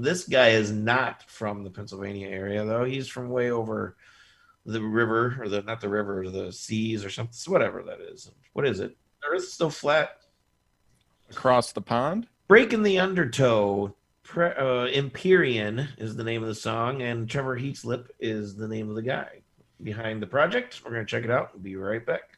This guy is not from the Pennsylvania area, though. He's from way over the river, or the not the river, or the seas, or something, whatever that is. What is it? The Earth's still flat. Across the pond? Breaking the Undertow. Empyrean is the name of the song, and Trevor Heatslip is the name of the guy behind the project. We're going to check it out and be right back.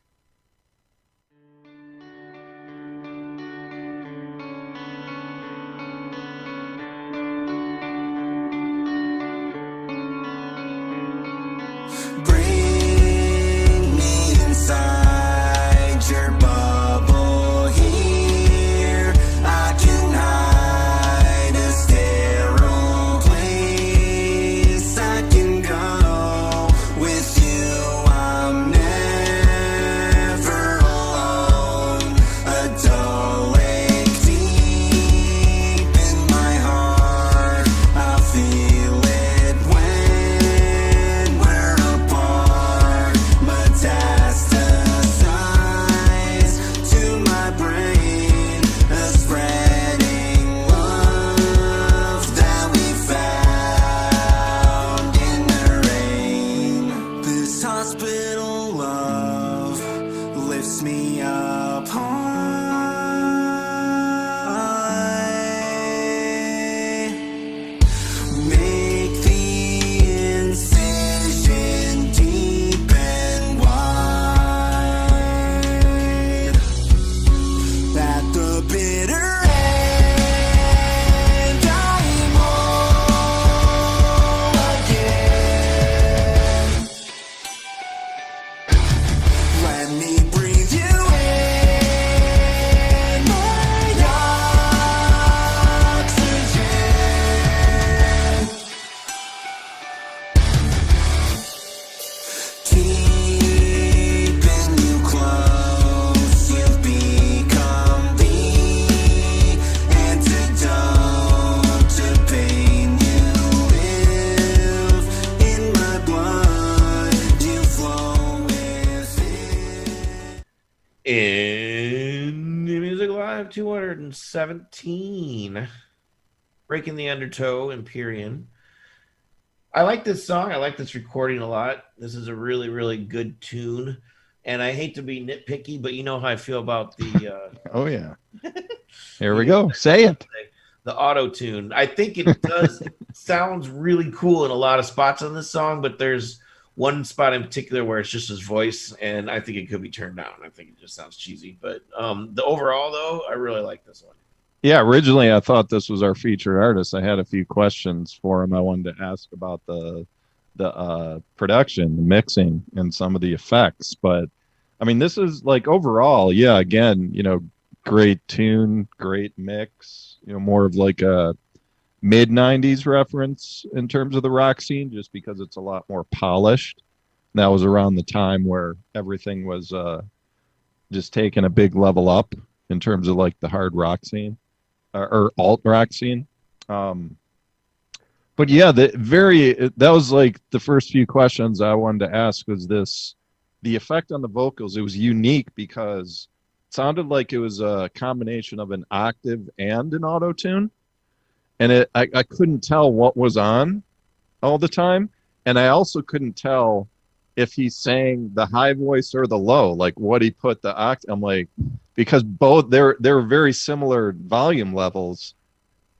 Bring me inside your bubble here. I can hide a sterile place. I can go with you. I'm never alone. A dull ache deep in my heart. I feel it when we're apart. Metastasize to my brain, a spreading love that we found in the rain. This hospital love lifts me up high. Make the incision deep and wide. At the bitter end, I'm whole again. Let me breathe you in, my oxygen. Keeping you close, you've become the antidote to pain. You live in my blood, you flow within. In New Music Live 217, Breaking the Undertow, Empyrean. I like this song. I like this recording a lot. This is a really, really good tune. And I hate to be nitpicky, but you know how I feel about the Oh, yeah. Here we go. Say it. the auto tune. I think it does. It sounds really cool in a lot of spots on this song, but there's one spot in particular where it's just his voice, and I think it could be turned down. I think it just sounds cheesy. But the overall, though, I really like this one. Yeah, originally I thought this was our featured artist. I had a few questions for him. I wanted to ask about the production, the mixing, and some of the effects. But I mean, this is like overall, yeah. Again, great tune, great mix. More of like a mid '90s reference in terms of the rock scene, just because it's a lot more polished. That was around the time where everything was just taking a big level up in terms of like the hard rock scene or alt rock scene. But yeah, that was like the first few questions I wanted to ask was the effect on the vocals. It was unique because it sounded like it was a combination of an octave and an auto tune. And I couldn't tell what was on all the time. And I also couldn't tell if he sang the high voice or the low, like what he put the octave. I'm like, because both they're very similar volume levels,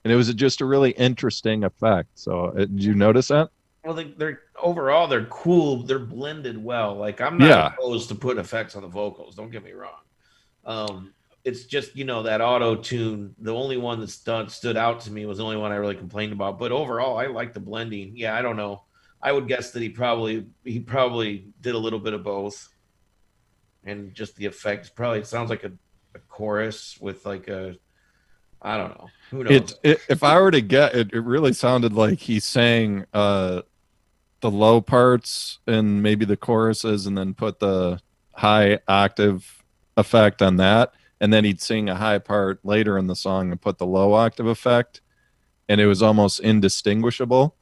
and it was just a really interesting effect. So did you notice that? Well, they're overall they're cool. They're blended well. Like I'm not opposed to putting effects on the vocals. Don't get me wrong. It's just that auto tune. The only one that stood out to me was the only one I really complained about. But overall, I like the blending. Yeah, I don't know. I would guess that he probably did a little bit of both, and just the effects. Probably it sounds like a chorus with like a, I don't know. Who knows? If I were to get it, it really sounded like he sang the low parts and maybe the choruses, and then put the high octave effect on that, and then he'd sing a high part later in the song and put the low octave effect, and it was almost indistinguishable.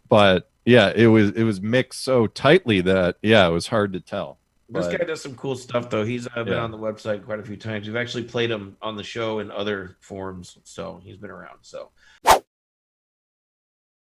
But yeah, it was mixed so tightly that it was hard to tell. This guy does some cool stuff, though. He's been on the website quite a few times. We've actually played him on the show in other forms, so he's been around. So